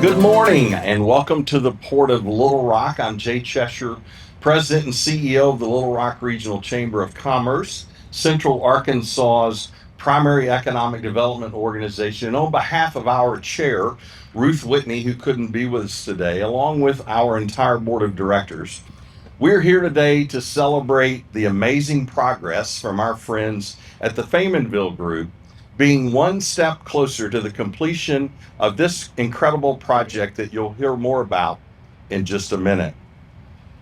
Good morning and welcome to the Port of Little Rock. I'm Jay Cheshire, President and CEO of the Little Rock Regional Chamber of Commerce, Central Arkansas's primary economic development organization. And on behalf of our chair, Ruth Whitney, who couldn't be with us today, along with our entire board of directors, we're here today to celebrate the amazing progress from our friends at the Faymonville Group, being one step closer to the completion of this incredible project that you'll hear more about in just a minute.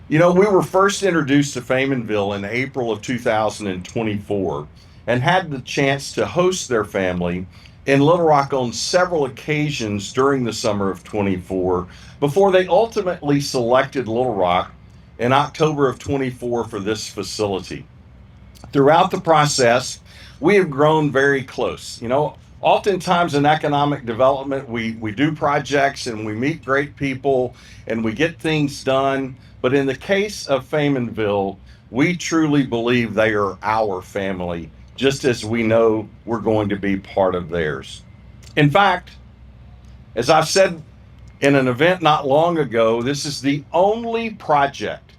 You know, we were first introduced to Faymonville in April of 2024 and had the chance to host their family in Little Rock on several occasions during the summer of 24 before they ultimately selected Little Rock in October of 24 for this facility. Throughout the process, we have grown very close. You know, oftentimes in economic development, we do projects and we meet great people and we get things done. But in the case of Faymonville, we truly believe they are our family, just as we know we're going to be part of theirs. In fact, as I've said in an event not long ago, this is the only project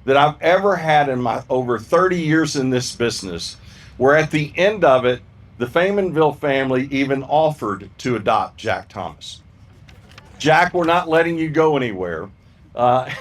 that I've ever had in my over 30 years in this business where at the end of it, the Faymonville family even offered to adopt Jack Thomas. Jack, we're not letting you go anywhere. Uh,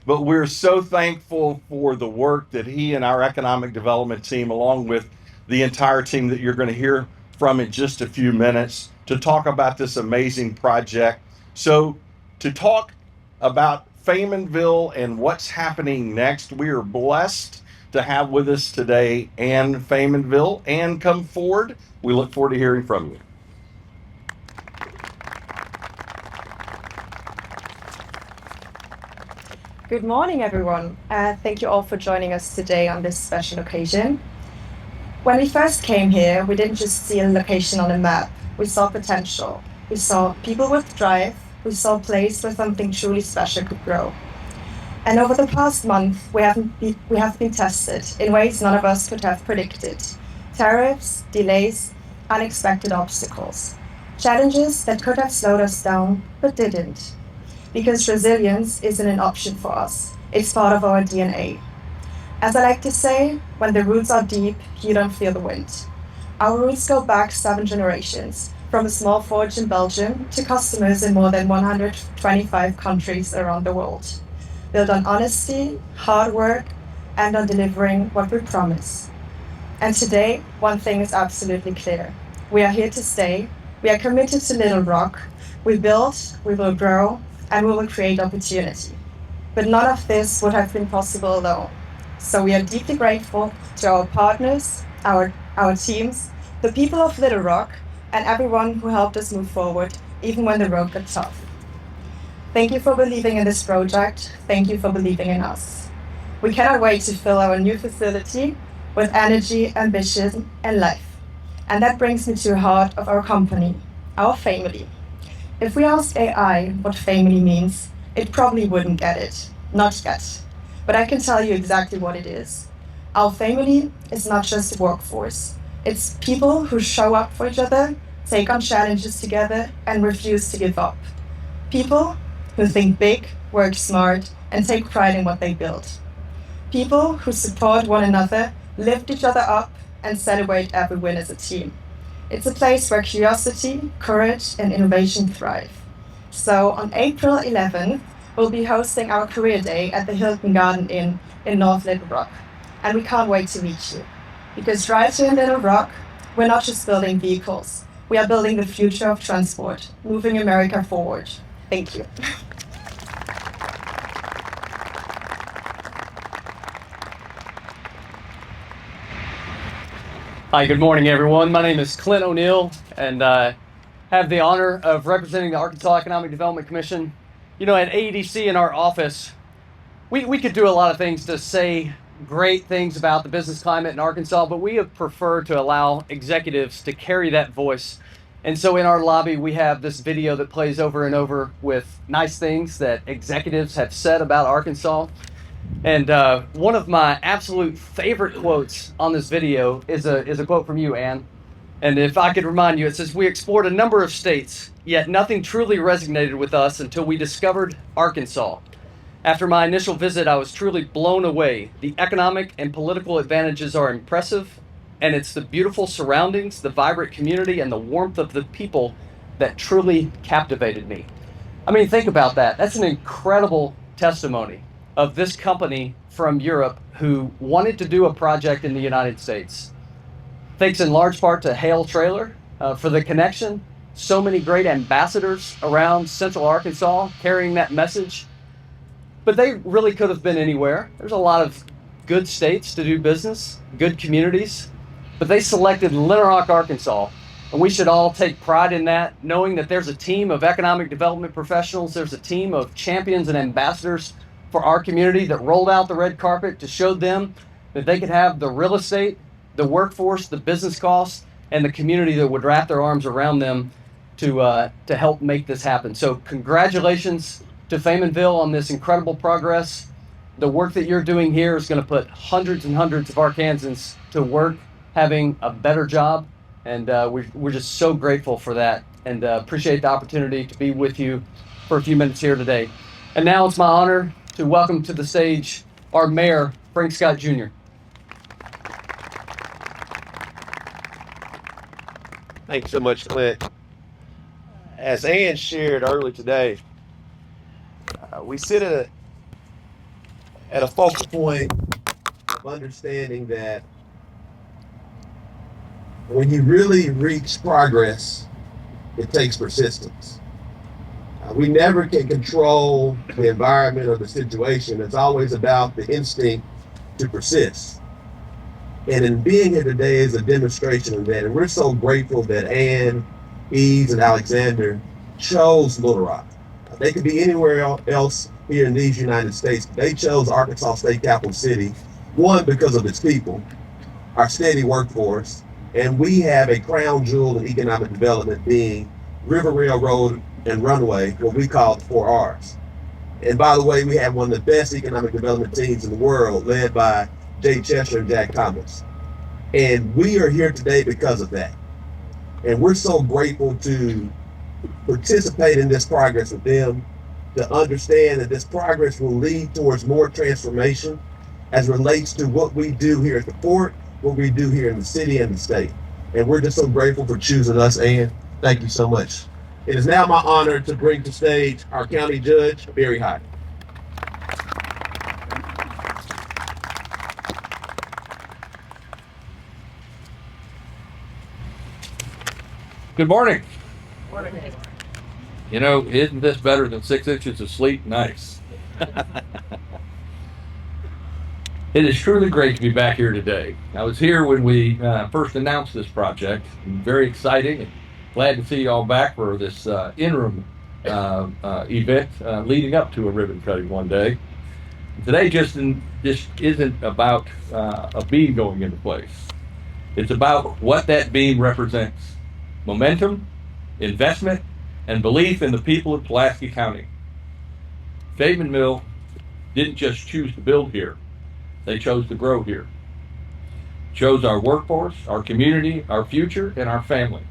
but we're so thankful for the work that he and our economic development team, along with the entire team that you're going to hear from in just a few minutes, to talk about this amazing project. So, to talk about Faymonville and what's happening next, we are blessed to have with us today Ann Faymonville. Ann, come forward. We look forward to hearing from you. Good morning, everyone. Thank you all for joining us today on this special occasion. When we first came here, we didn't just see a location on a map. We saw potential. We saw people with drive. We saw a place where something truly special could grow. And over the past month, we have been tested in ways none of us could have predicted. Tariffs, delays, unexpected obstacles. Challenges that could have slowed us down, but didn't. Because resilience isn't an option for us. It's part of our DNA. As I like to say, when the roots are deep, you don't feel the wind. Our roots go back 7 generations, from a small forge in Belgium to customers in more than 125 countries around the world. Built on honesty, hard work, and on delivering what we promise. And today, one thing is absolutely clear. We are here to stay. We are committed to Little Rock. We build, we will grow, and we will create opportunity. But none of this would have been possible alone. So we are deeply grateful to our partners, our teams, the people of Little Rock, and everyone who helped us move forward, even when the road got tough. Thank you for believing in this project. Thank you for believing in us. We cannot wait to fill our new facility with energy, ambition, and life. And that brings me to the heart of our company, our family. If we ask AI what family means, it probably wouldn't get it. Not yet. But I can tell you exactly what it is. Our family is not just a workforce. It's people who show up for each other, take on challenges together, and refuse to give up. People who think big, work smart, and take pride in what they build. People who support one another, lift each other up, and celebrate every win as a team. It's a place where curiosity, courage, and innovation thrive. So on April 11th, we'll be hosting our career day at the Hilton Garden Inn in North Little Rock. And we can't wait to meet you. Because right here in Little Rock, we're not just building vehicles. We are building the future of transport, moving America forward. Thank you. Hi, good morning, everyone. My name is Clint O'Neill, and I have the honor of representing the Arkansas Economic Development Commission. You know, at AEDC in our office, we could do a lot of things to say great things about the business climate in Arkansas, but we have preferred to allow executives to carry that voice. And so in our lobby, we have this video that plays over and over with nice things that executives have said about Arkansas. And one of my absolute favorite quotes on this video is a quote from you, Ann. And if I could remind you, it says, we explored a number of states, yet nothing truly resonated with us until we discovered Arkansas. After my initial visit, I was truly blown away. The economic and political advantages are impressive, and it's the beautiful surroundings, the vibrant community, and the warmth of the people that truly captivated me. I mean, think about that. That's an incredible testimony of this company from Europe who wanted to do a project in the United States. Thanks in large part to Hale Trailer for the connection. So many great ambassadors around Central Arkansas carrying that message. But they really could have been anywhere. There's a lot of good states to do business, good communities, but they selected Little Rock, Arkansas. And we should all take pride in that, knowing that there's a team of economic development professionals, there's a team of champions and ambassadors for our community that rolled out the red carpet to show them that they could have the real estate, the workforce, the business costs, and the community that would wrap their arms around them to help make this happen. So congratulations to Faymonville on this incredible progress. The work that you're doing here is going to put hundreds and hundreds of Arkansans to work, having a better job. And we're just so grateful for that, and appreciate the opportunity to be with you for a few minutes here today. And now it's my honor to welcome to the stage our mayor, Frank Scott Jr. Thank you so much, Clint. As Ann shared earlier today, we sit at a focal point of understanding that when you really reach progress, it takes persistence. We never can control the environment or the situation. It's always about the instinct to persist. And in being here today is a demonstration of that. And we're so grateful that Ann, Eves, and Alexander chose Little Rock. They could be anywhere else here in these United States. They chose Arkansas State Capital City, one, because of its people, our steady workforce, and we have a crown jewel in economic development being River Railroad and Runway, what we call the 4 Rs. And by the way, we have one of the best economic development teams in the world, led by Jay Cheshire and Jack Thomas. And we are here today because of that. And we're so grateful to participate in this progress with them, to understand that this progress will lead towards more transformation as relates to what we do here at the port, what we do here in the city and the state. And we're just so grateful for choosing us, Ann. Thank you so much. It is now my honor to bring to stage our county judge, Barry Hyde. Good morning. You know, isn't this better than 6 inches of sleet? Nice. It is truly great to be back here today. I was here when we first announced this project. Very exciting and glad to see you all back for this interim event leading up to a ribbon cutting one day. Today just isn't about a beam going into place. It's about what that beam represents. Momentum, investment, and belief in the people of Pulaski County. Faymonville didn't just choose to build here. They chose to grow here. Chose our workforce, our community, our future, and our family.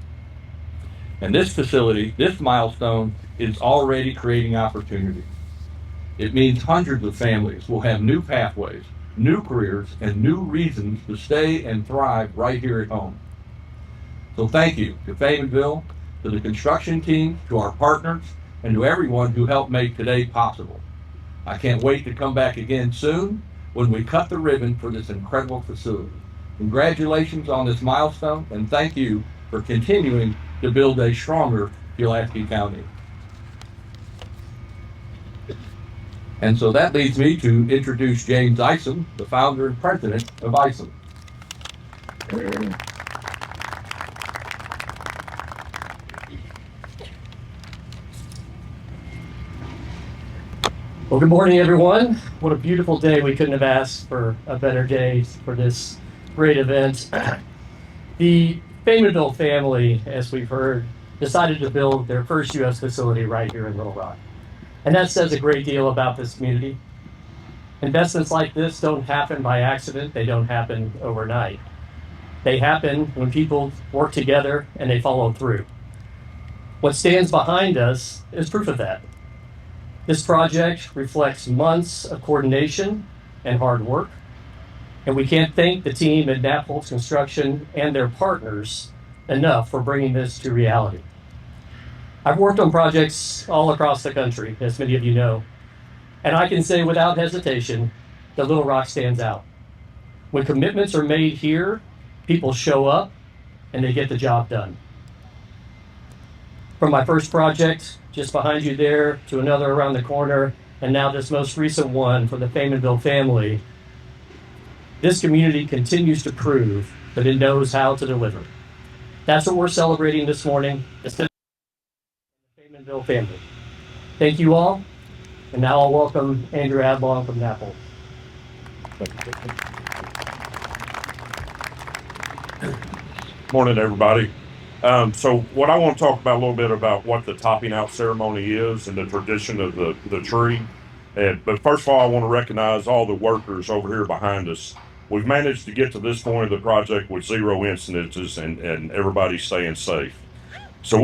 And this facility, this milestone, is already creating opportunity. It means hundreds of families will have new pathways, new careers, and new reasons to stay and thrive right here at home. So thank you to Faymonville, to the construction team, to our partners, and to everyone who helped make today possible. I can't wait to come back again soon when we cut the ribbon for this incredible facility. Congratulations on this milestone, and thank you for continuing to build a stronger Pulaski County. And so that leads me to introduce James Isom, the founder and president of Isom. Well, good morning, everyone. What a beautiful day. We couldn't have asked for a better day for this great event. The Faymonville family, as we've heard, decided to build their first U.S. facility right here in Little Rock. And that says a great deal about this community. Investments like this don't happen by accident. They don't happen overnight. They happen when people work together and they follow through. What stands behind us is proof of that. This project reflects months of coordination and hard work, and we can't thank the team at Naples Construction and their partners enough for bringing this to reality. I've worked on projects all across the country, as many of you know, and I can say without hesitation that Little Rock stands out. When commitments are made here, people show up and they get the job done. From my first project just behind you there to another around the corner, and now this most recent one for the Faymonville family, this community continues to prove that it knows how to deliver. That's what we're celebrating this morning, the Faymonville family. Thank you all, and now I'll welcome Andrew Adlong from Naples. Morning, everybody. So what I want to talk about a little bit about what the topping out ceremony is and the tradition of the tree. But first of all, I want to recognize all the workers over here behind us. We've managed to get to this point of the project with 0 incidences and everybody staying safe. So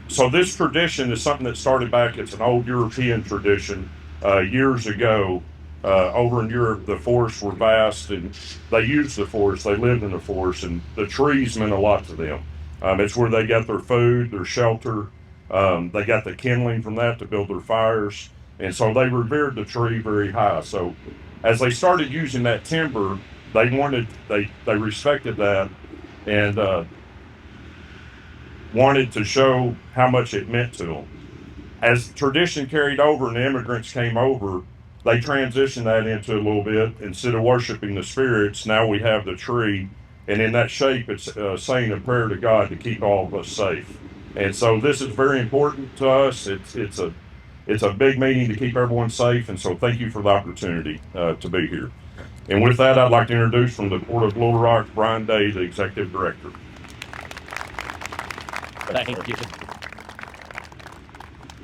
so this tradition is something that started back, it's an old European tradition years ago. Over in Europe, the forests were vast and they used the forest, they lived in the forest, and the trees meant a lot to them. It's where they got their food, their shelter. They got the kindling from that to build their fires. And so they revered the tree very high. So as they started using that timber, they respected that and wanted to show how much it meant to them. As tradition carried over and the immigrants came over, they transitioned that into a little bit. Instead of worshiping the spirits, now we have the tree, and in that shape, it's saying a prayer to God to keep all of us safe. And so this is very important to us. It's a big meeting to keep everyone safe, and so thank you for the opportunity to be here. And with that, I'd like to introduce from the Port of Little Rock, Brian Day, the Executive Director. Thank you.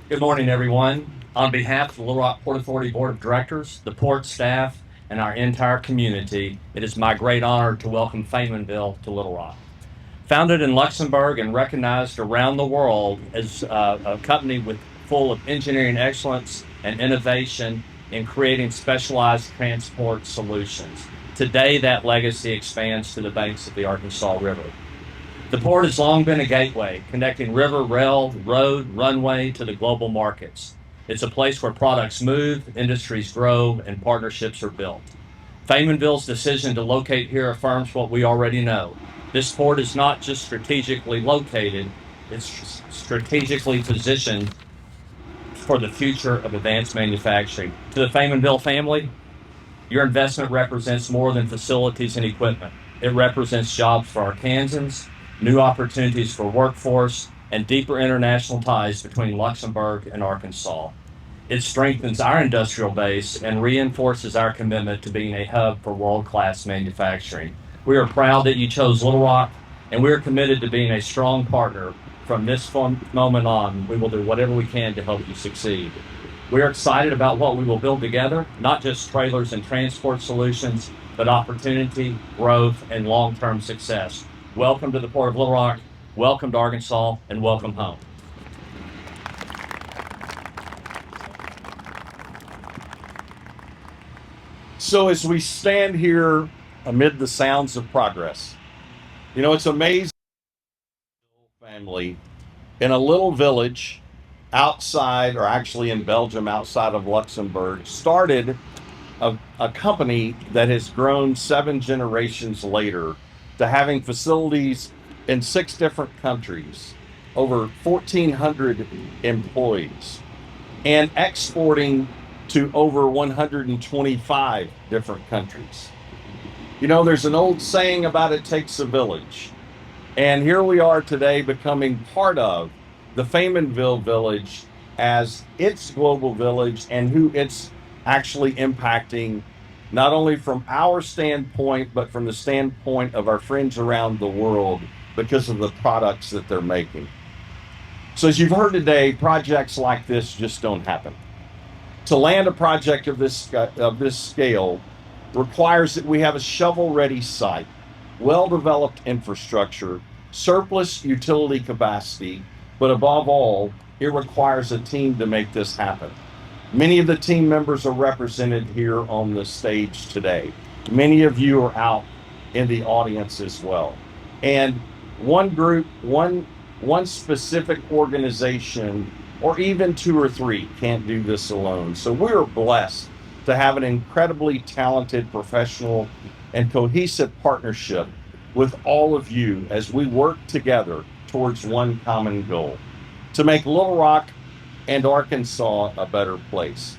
Good morning, everyone. On behalf of the Little Rock Port Authority Board of Directors, the port staff, and our entire community, it is my great honor to welcome Faymonville to Little Rock. Founded in Luxembourg and recognized around the world as a company full of engineering excellence and innovation in creating specialized transport solutions. Today, that legacy expands to the banks of the Arkansas River. The port has long been a gateway, connecting river, rail, road, runway to the global markets. It's a place where products move, industries grow, and partnerships are built. Faymonville's decision to locate here affirms what we already know. This port is not just strategically located, it's strategically positioned for the future of advanced manufacturing. To the Faymonville family, your investment represents more than facilities and equipment. It represents jobs for Arkansans, new opportunities for workforce, and deeper international ties between Luxembourg and Arkansas. It strengthens our industrial base and reinforces our commitment to being a hub for world-class manufacturing. We are proud that you chose Little Rock, and we are committed to being a strong partner. From this moment on, we will do whatever we can to help you succeed. We are excited about what we will build together, not just trailers and transport solutions, but opportunity, growth, and long-term success. Welcome to the Port of Little Rock, welcome to Arkansas, and welcome home. So as we stand here amid the sounds of progress, you know, it's amazing. Family in a little village outside, or actually in Belgium, outside of Luxembourg, started a company that has grown 7 generations later to having facilities in 6 different countries, over 1,400 employees, and exporting to over 125 different countries. You know, there's an old saying about it takes a village. And here we are today becoming part of the Faymonville village as its global village and who it's actually impacting, not only from our standpoint, but from the standpoint of our friends around the world because of the products that they're making. So as you've heard today, projects like this just don't happen. To land a project of this scale requires that we have a shovel-ready site, well-developed infrastructure, surplus utility capacity, but above all, it requires a team to make this happen. Many of the team members are represented here on the stage today. Many of you are out in the audience as well. And one group, one specific organization, or even 2 or 3 can't do this alone. So we're blessed to have an incredibly talented, professional, and cohesive partnership with all of you as we work together towards one common goal: to make Little Rock and Arkansas a better place.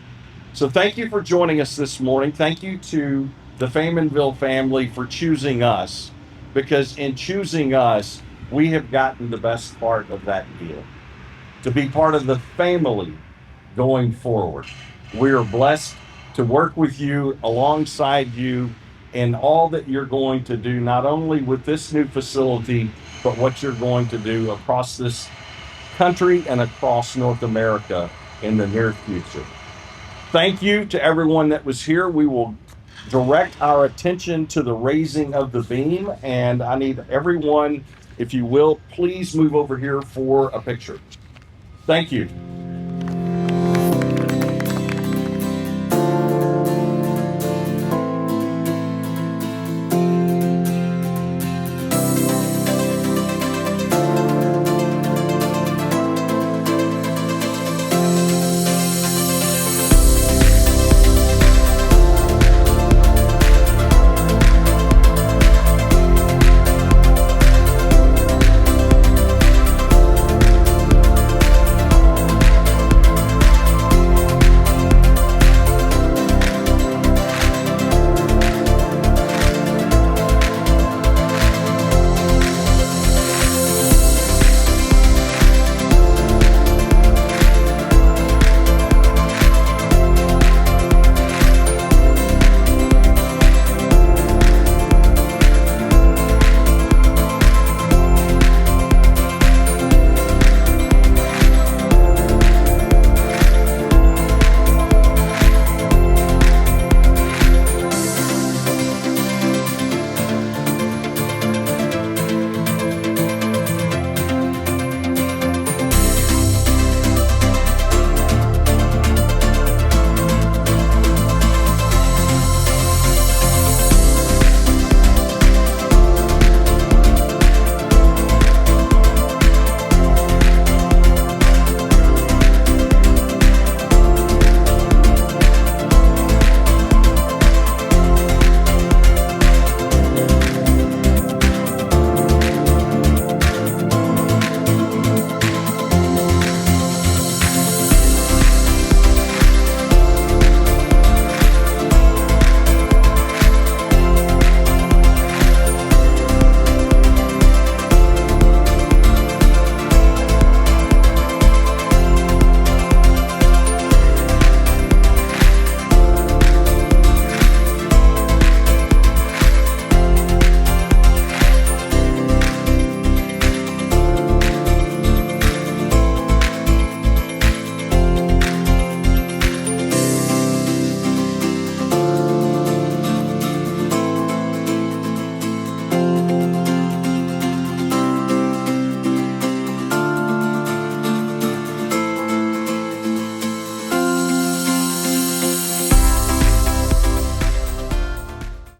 So thank you for joining us this morning. Thank you to the Faymonville family for choosing us, because in choosing us, we have gotten the best part of that deal: to be part of the family going forward. We are blessed to work with you, alongside you, in all that you're going to do, not only with this new facility, but what you're going to do across this country and across North America in the near future. Thank you to everyone that was here. We will direct our attention to the raising of the beam, and I need everyone, if you will, please move over here for a picture. Thank you.